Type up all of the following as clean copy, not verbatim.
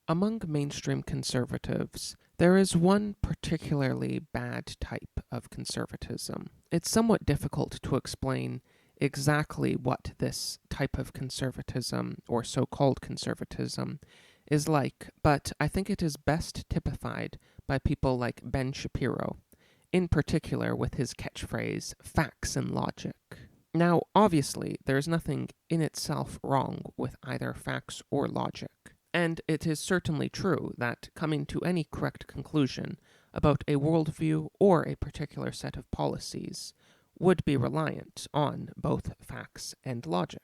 Among mainstream conservatives, there is one particularly bad type of conservatism. It's somewhat difficult to explain exactly what this type of conservatism, or so-called conservatism, is like, but I think it is best typified by people like Ben Shapiro, in particular with his catchphrase, facts and logic. Now, obviously, there's nothing in itself wrong with either facts or logic. And it is certainly true that coming to any correct conclusion about a worldview or a particular set of policies would be reliant on both facts and logic.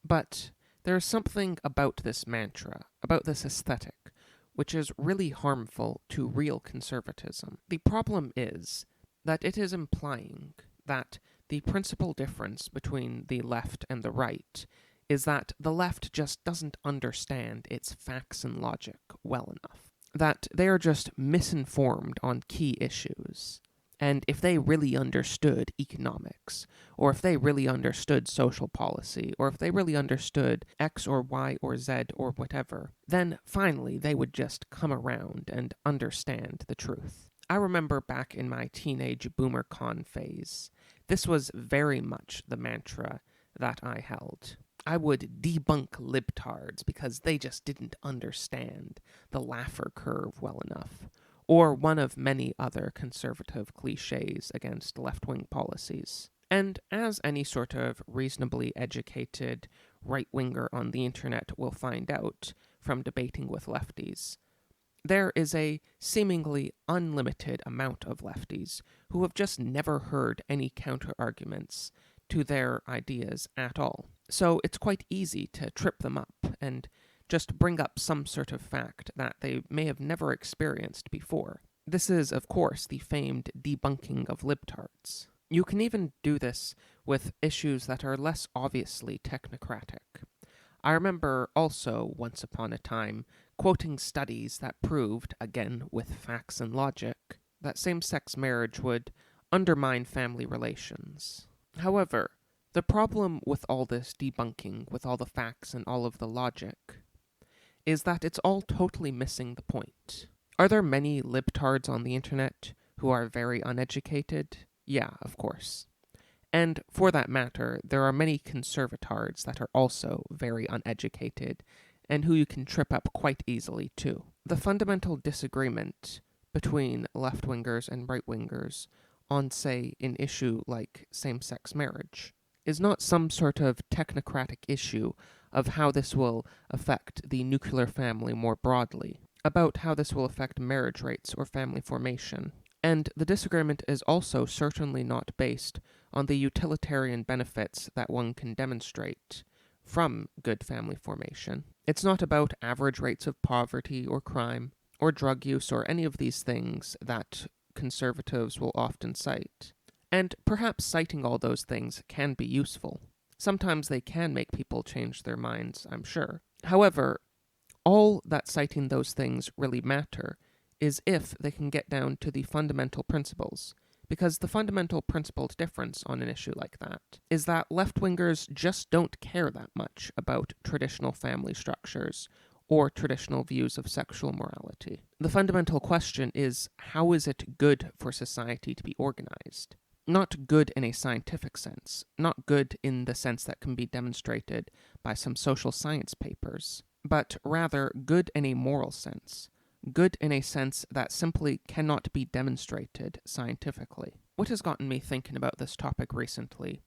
But there is something about this mantra, about this aesthetic, which is really harmful to real conservatism. The problem is that it is implying that the principal difference between the left and the right is that the left just doesn't understand its facts and logic well enough. That they are just misinformed on key issues. And if they really understood economics, or if they really understood social policy, or if they really understood X or Y or Z or whatever, then finally they would just come around and understand the truth. I remember back in my teenage boomercon phase, this was very much the mantra that I held. I would debunk libtards because they just didn't understand the Laffer curve well enough, or one of many other conservative cliches against left-wing policies. And as any sort of reasonably educated right-winger on the internet will find out from debating with lefties, there is a seemingly unlimited amount of lefties who have just never heard any counter-arguments to their ideas at all. So it's quite easy to trip them up and just bring up some sort of fact that they may have never experienced before. This is, of course, the famed debunking of libtards. You can even do this with issues that are less obviously technocratic. I remember also, once upon a time, quoting studies that proved, again with facts and logic, that same-sex marriage would undermine family relations. However, the problem with all this debunking, with all the facts and all of the logic, is that it's all totally missing the point. Are there many libtards on the internet who are very uneducated? Yeah, of course. And for that matter, there are many conservatards that are also very uneducated, and who you can trip up quite easily too. The fundamental disagreement between left-wingers and right-wingers on, say, an issue like same-sex marriage is not some sort of technocratic issue of how this will affect the nuclear family more broadly, about how this will affect marriage rates or family formation. And the disagreement is also certainly not based on the utilitarian benefits that one can demonstrate from good family formation. It's not about average rates of poverty or crime or drug use or any of these things that conservatives will often cite. And perhaps citing all those things can be useful. Sometimes they can make people change their minds, I'm sure. However, all that citing those things really matter is if they can get down to the fundamental principles. Because the fundamental principled difference on an issue like that is that left-wingers just don't care that much about traditional family structures or traditional views of sexual morality. The fundamental question is, how is it good for society to be organized? Not good in a scientific sense, not good in the sense that can be demonstrated by some social science papers, but rather good in a moral sense. Good in a sense that simply cannot be demonstrated scientifically. What has gotten me thinking about this topic recently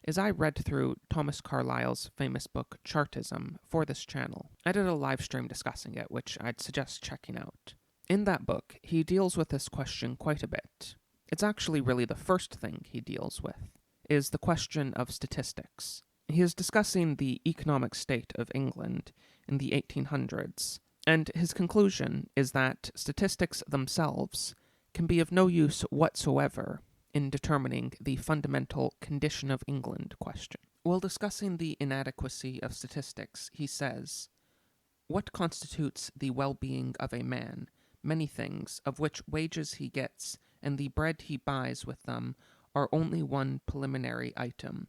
is I read through Thomas Carlyle's famous book Chartism for this channel. I did a live stream discussing it, which I'd suggest checking out. In that book, he deals with this question quite a bit. It's actually really the first thing he deals with, is the question of statistics. He is discussing the economic state of England in the 1800s, and his conclusion is that statistics themselves can be of no use whatsoever in determining the fundamental condition of England question. While discussing the inadequacy of statistics, he says, "What constitutes the well-being of a man? Many things, of which wages he gets and the bread he buys with them are only one preliminary item.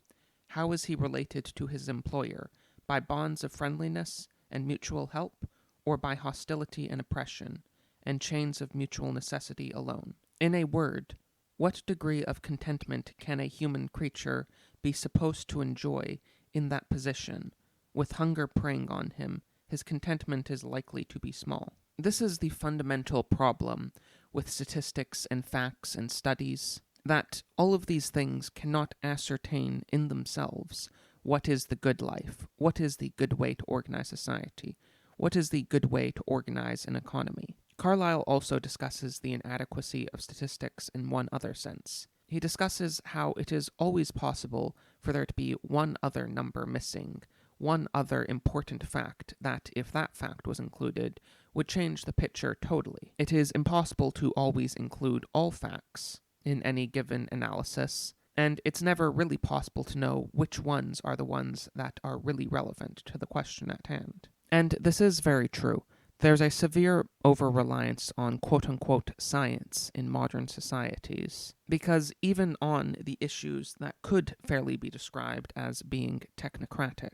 How is he related to his employer? By bonds of friendliness and mutual help, or by hostility and oppression, and chains of mutual necessity alone. In a word, what degree of contentment can a human creature be supposed to enjoy in that position? With hunger preying on him, his contentment is likely to be small. This is the fundamental problem with statistics and facts and studies, that all of these things cannot ascertain in themselves what is the good life, what is the good way to organize society, what is the good way to organize an economy. Carlyle also discusses the inadequacy of statistics in one other sense. He discusses how it is always possible for there to be one other number missing, one other important fact that, if that fact was included, would change the picture totally. It is impossible to always include all facts in any given analysis, and it's never really possible to know which ones are the ones that are really relevant to the question at hand. And this is very true. There's a severe over-reliance on quote-unquote science in modern societies, because even on the issues that could fairly be described as being technocratic,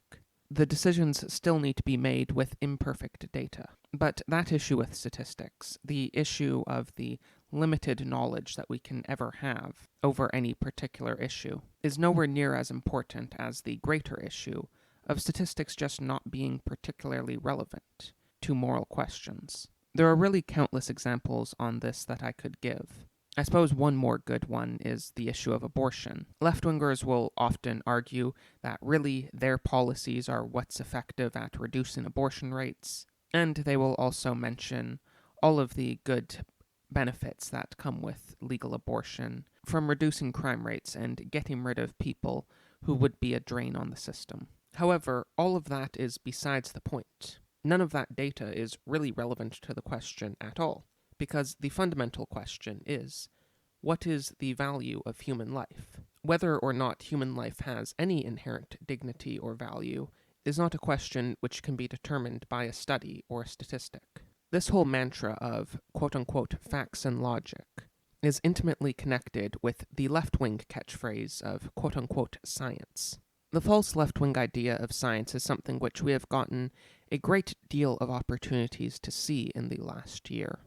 the decisions still need to be made with imperfect data. But that issue with statistics, the issue of the limited knowledge that we can ever have over any particular issue, is nowhere near as important as the greater issue of statistics just not being particularly relevant to moral questions. There are really countless examples on this that I could give. I suppose one more good one is the issue of abortion. Left-wingers will often argue that really their policies are what's effective at reducing abortion rates, and they will also mention all of the good benefits that come with legal abortion, from reducing crime rates and getting rid of people who would be a drain on the system. However, all of that is besides the point. None of that data is really relevant to the question at all, because the fundamental question is, what is the value of human life? Whether or not human life has any inherent dignity or value is not a question which can be determined by a study or a statistic. This whole mantra of quote-unquote facts and logic is intimately connected with the left-wing catchphrase of quote-unquote science. The false left-wing idea of science is something which we have gotten a great deal of opportunities to see in the last year,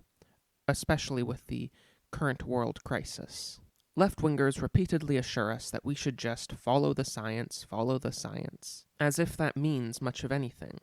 especially with the current world crisis. Left-wingers repeatedly assure us that we should just follow the science, as if that means much of anything.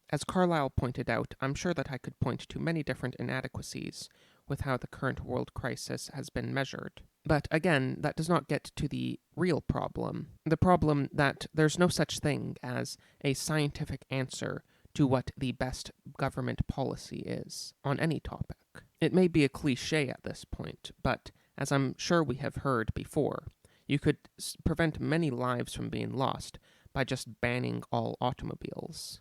As Carlyle pointed out, I'm sure that I could point to many different inadequacies with how the current world crisis has been measured. But again, that does not get to the real problem. The problem that there's no such thing as a scientific answer to what the best government policy is on any topic. It may be a cliche at this point, but as I'm sure we have heard before, you could prevent many lives from being lost by just banning all automobiles.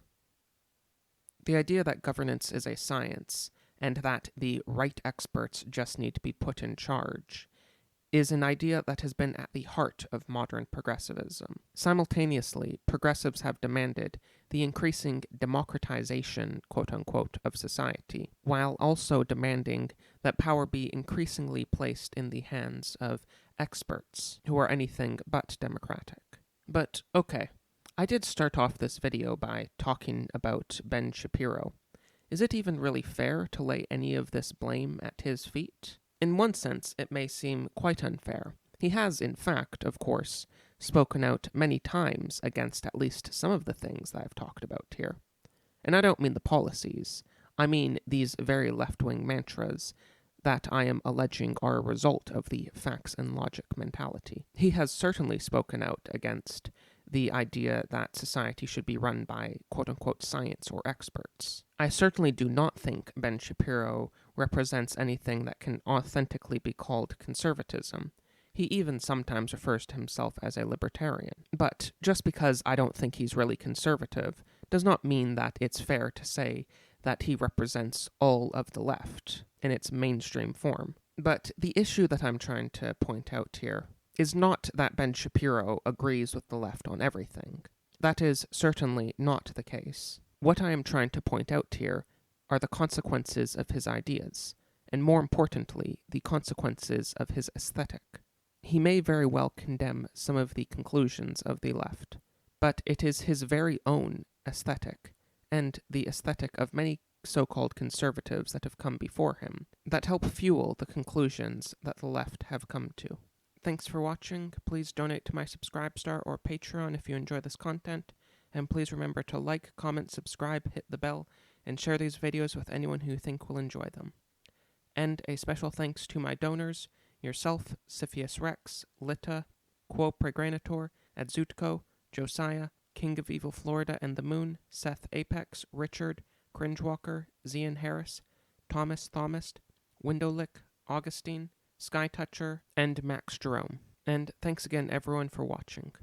The idea that governance is a science, and that the right experts just need to be put in charge, is an idea that has been at the heart of modern progressivism. Simultaneously, progressives have demanded the increasing democratization, quote-unquote, of society, while also demanding that power be increasingly placed in the hands of experts who are anything but democratic. But, okay, I did start off this video by talking about Ben Shapiro. Is it even really fair to lay any of this blame at his feet? In one sense, it may seem quite unfair. He has, in fact, of course, spoken out many times against at least some of the things that I've talked about here. And I don't mean the policies. I mean these very left-wing mantras that I am alleging are a result of the facts and logic mentality. He has certainly spoken out against the idea that society should be run by quote-unquote science or experts. I certainly do not think Ben Shapiro represents anything that can authentically be called conservatism. He even sometimes refers to himself as a libertarian. But just because I don't think he's really conservative does not mean that it's fair to say that he represents all of the left in its mainstream form. But the issue that I'm trying to point out here is not that Ben Shapiro agrees with the left on everything. That is certainly not the case. What I am trying to point out here are the consequences of his ideas, and more importantly, the consequences of his aesthetic. He may very well condemn some of the conclusions of the left, but it is his very own aesthetic, and the aesthetic of many so-called conservatives that have come before him, that help fuel the conclusions that the left have come to. Thanks for watching. Please donate to my Subscribestar or Patreon if you enjoy this content, and please remember to like, comment, subscribe, hit the bell, and share these videos with anyone who you think will enjoy them. And a special thanks to my donors, yourself, Siphius Rex, Lita, Quo Pregranator, Adzutko, Josiah, King of Evil Florida and the Moon, Seth Apex, Richard, Cringewalker, Zian Harris, Thomas, Windowlick, Augustine, Skytoucher, and Max Jerome. And thanks again everyone for watching.